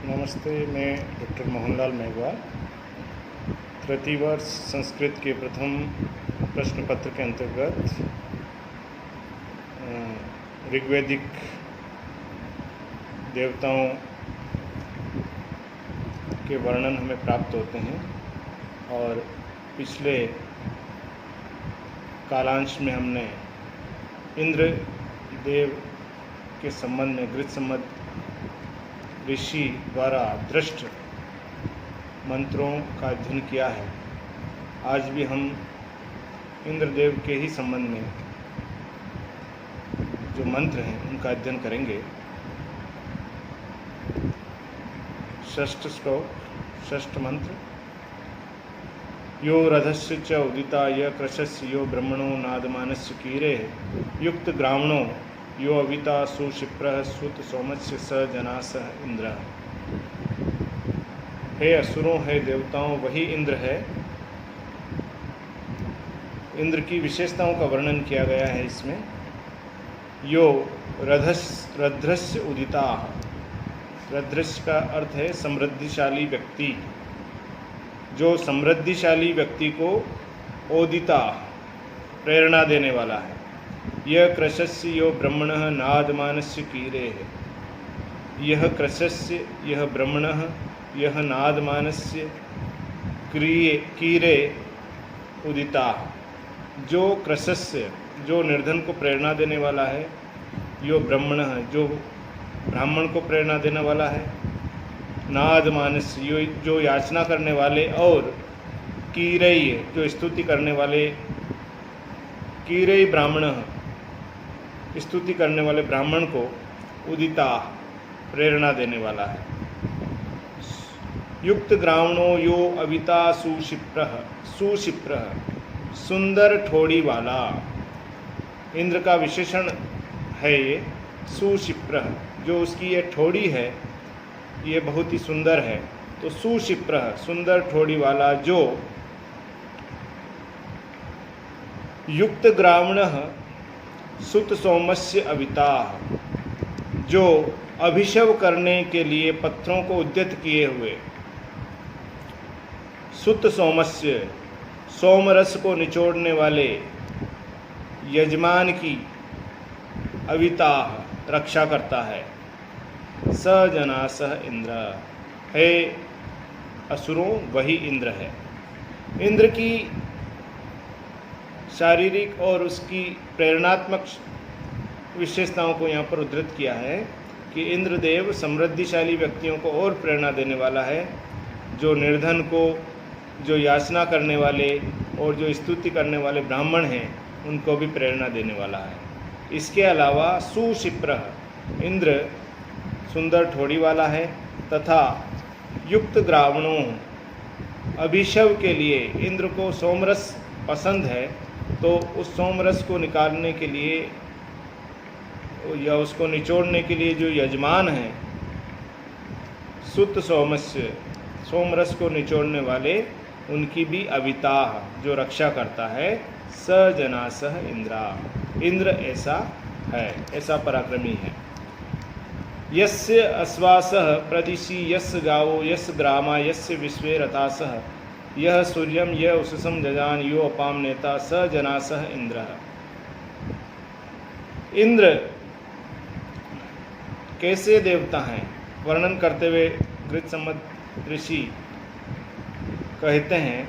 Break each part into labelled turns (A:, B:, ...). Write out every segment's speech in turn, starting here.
A: नमस्ते, मैं डॉक्टर मोहनलाल मेघवाल। तृतीय वर्ष संस्कृत के प्रथम प्रश्न पत्र के अंतर्गत ऋग्वेदिक देवताओं के वर्णन हमें प्राप्त होते हैं और पिछले कालांश में हमने इंद्र देव के संबंध में गृह संबंध ऋषि द्वारा दृष्ट मंत्रों का अध्ययन किया है। आज भी हम इंद्रदेव के ही संबंध में जो मंत्र हैं उनका अध्ययन करेंगे। षष्ठ श्लोक, षष्ठ मंत्र। यो रथस्य च उदिता य कृशस्य यो ब्रह्मणो नादमानस्य कीरे युक्त ग्रामणो यो अविता सुशिप्रः सुत सोमस्य स जनासः इंद्र। हे असुरों, हे देवताओं, वही इंद्र है। इंद्र की विशेषताओं का वर्णन किया गया है इसमें। यो रध्रस्य उदिता, रध्रस्य का अर्थ है समृद्धिशाली व्यक्ति। जो समृद्धिशाली व्यक्ति को ओदिता प्रेरणा देने वाला है। यह कृशस्य यो ब्रह्मणः नादमानस्य कीरे है। यह कृशस्य, यह ब्रह्मणः, यह नादमानस्य कीरे उदिता। जो कृशस्य, जो निर्धन को प्रेरणा देने वाला है। यो ब्रह्मणः, जो ब्राह्मण को प्रेरणा देने वाला है। नादमानस्य, यो जो याचना करने वाले, और कीरई, जो स्तुति करने वाले। कीरई ब्राह्मणः, स्तुति करने वाले ब्राह्मण को उदिता प्रेरणा देने वाला है। युक्त ग्रामणो यो अविता सुशिप्रः, सुशिप्रः सुंदर ठोड़ी वाला। इंद्र का विशेषण है ये सुशिप्रः। जो उसकी ये ठोड़ी है ये बहुत ही सुंदर है। तो सुशिप्रः सुंदर ठोड़ी वाला। जो युक्त ग्रामणः सुत सोमस्य अविता, जो अभिषव करने के लिए पत्थरों को उद्यत किए हुए। सुत सोमस्य, सोमरस को निचोड़ने वाले यजमान की अविता रक्षा करता है। स जनासः इंद्र। हे असुरों, वही इंद्र है। इंद्र की शारीरिक और उसकी प्रेरणात्मक विशेषताओं को यहाँ पर उद्धृत किया है कि इंद्रदेव समृद्धिशाली व्यक्तियों को और प्रेरणा देने वाला है। जो निर्धन को, जो याचना करने वाले और जो स्तुति करने वाले ब्राह्मण हैं उनको भी प्रेरणा देने वाला है। इसके अलावा सुशिप्रः, इंद्र सुंदर ठोड़ी वाला है। तथा युक्त ग्रावणों, अभिषव के लिए इंद्र को सोमरस पसंद है। तो उस सोमरस को निकालने के लिए या उसको निचोड़ने के लिए जो यजमान है, सुत सोमस्य, सोमरस को निचोड़ने वाले, उनकी भी अविता जो रक्षा करता है। स जनासः इंद्रा, इंद्र ऐसा है, ऐसा पराक्रमी है। यस्य अश्वासः प्रदिशि यस्य गावो यस्य ग्रामा यस्य विश्वे रथासः यह सूर्यम यह उषसम जजान यो अपाम नेता स जनासः इंद्र। इंद्र कैसे देवता हैं वर्णन करते हुए गृह संबंध ऋषि कहते हैं,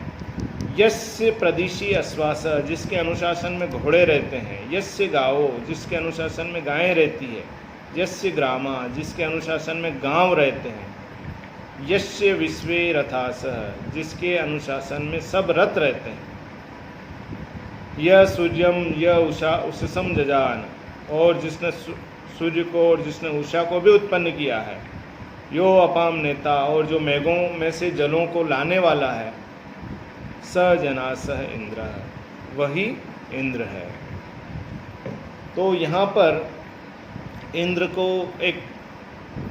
A: यस्य प्रदिशि अश्वास, जिसके अनुशासन में घोड़े रहते हैं। यस्य गावो, जिसके अनुशासन में गायें रहती है। यस्य ग्रामा, जिसके अनुशासन में गांव रहते हैं। यस्य विश्वे रथासः, जिसके अनुशासन में सब रथ रहते हैं। यह सूर्यम यह उषा उषसम जजान, और जिसने सूर्य को और जिसने उषा को भी उत्पन्न किया है। यो अपाम नेता, और जो मेघों में से जलों को लाने वाला है। स जनासः इंद्र, वही इंद्र है। तो यहाँ पर इंद्र को एक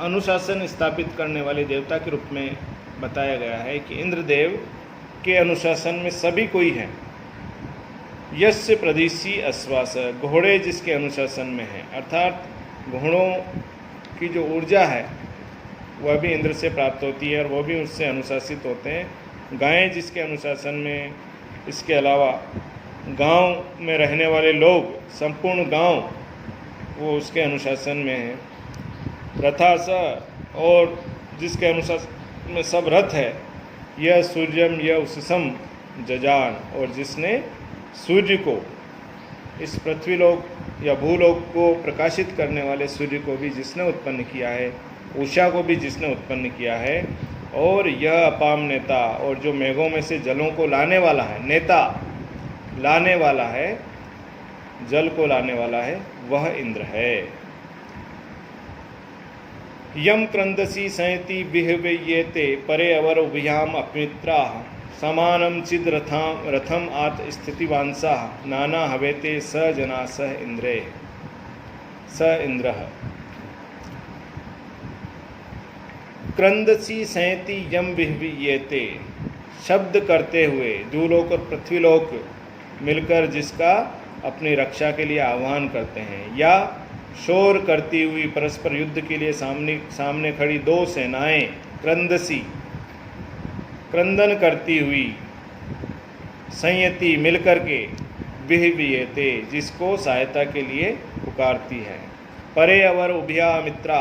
A: अनुशासन स्थापित करने वाले देवता के रूप में बताया गया है कि इंद्रदेव के अनुशासन में सभी कोई है। यस्य प्रदिशि अश्वास, घोड़े जिसके अनुशासन में है, अर्थात घोड़ों की जो ऊर्जा है वह भी इंद्र से प्राप्त होती है और वह भी उससे अनुशासित होते हैं। गायें जिसके अनुशासन में, इसके अलावा गांव में रहने वाले लोग, संपूर्ण गांव वो उसके अनुशासन में है। रथास, और जिसके अनुशासन में सब रथ है। यह सूर्यम यह उससम जजान, और जिसने सूर्य को, इस पृथ्वीलोक या भूलोक को प्रकाशित करने वाले सूर्य को भी जिसने उत्पन्न किया है, उषा को भी जिसने उत्पन्न किया है, और यह अपाम नेता, और जो मेघों में से जलों को लाने वाला है, नेता लाने वाला है, जल को लाने वाला है, वह इंद्र है। यम क्रंदसी संयति विहव्येते परे अवर उभयाम अपित्रा समानम चिद रथम आत स्थितिवांसा नाना हवेते स जना स इंद्रे स इंद्र। क्रंदसी संयति यम विहव्येते, शब्द करते हुए दूलोक और पृथ्वीलोक मिलकर जिसका अपनी रक्षा के लिए आह्वान करते हैं, या शोर करती हुई परस्पर युद्ध के लिए सामने खड़ी दो सेनाएं, क्रंदसी क्रंदन करती हुई, संयति मिलकर के, विहव्येते जिसको सहायता के लिए पुकारती है। परे अवर उभया मित्रा,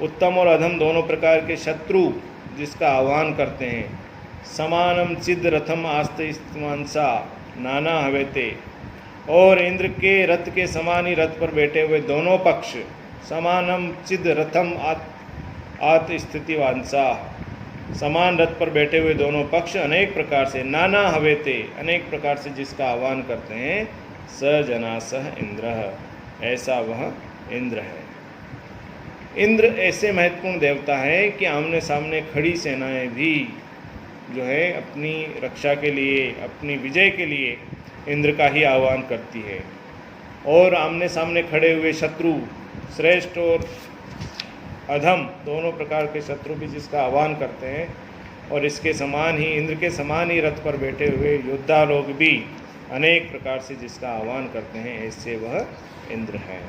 A: उत्तम और अधम दोनों प्रकार के शत्रु जिसका आह्वान करते हैं। समानम चिद रथम आस्ते इस्तमांसा नाना हवेते, और इंद्र के रथ के समान ही रथ पर बैठे हुए दोनों पक्ष। समानम चिद रथम आत स्थितिवांसा, समान रथ पर बैठे हुए दोनों पक्ष अनेक प्रकार से, नाना हवेते अनेक प्रकार से जिसका आह्वान करते हैं। स जना सह इंद्र, ऐसा वह इंद्र है। इंद्र ऐसे महत्वपूर्ण देवता है कि आमने सामने खड़ी सेनाएं भी जो है अपनी रक्षा के लिए, अपनी विजय के लिए इंद्र का ही आह्वान करती है। और आमने सामने खड़े हुए शत्रु, श्रेष्ठ और अधम दोनों प्रकार के शत्रु भी जिसका आह्वान करते हैं, और इसके समान ही, इंद्र के समान ही रथ पर बैठे हुए योद्धा लोग भी अनेक प्रकार से जिसका आह्वान करते हैं, ऐसे वह इंद्र है।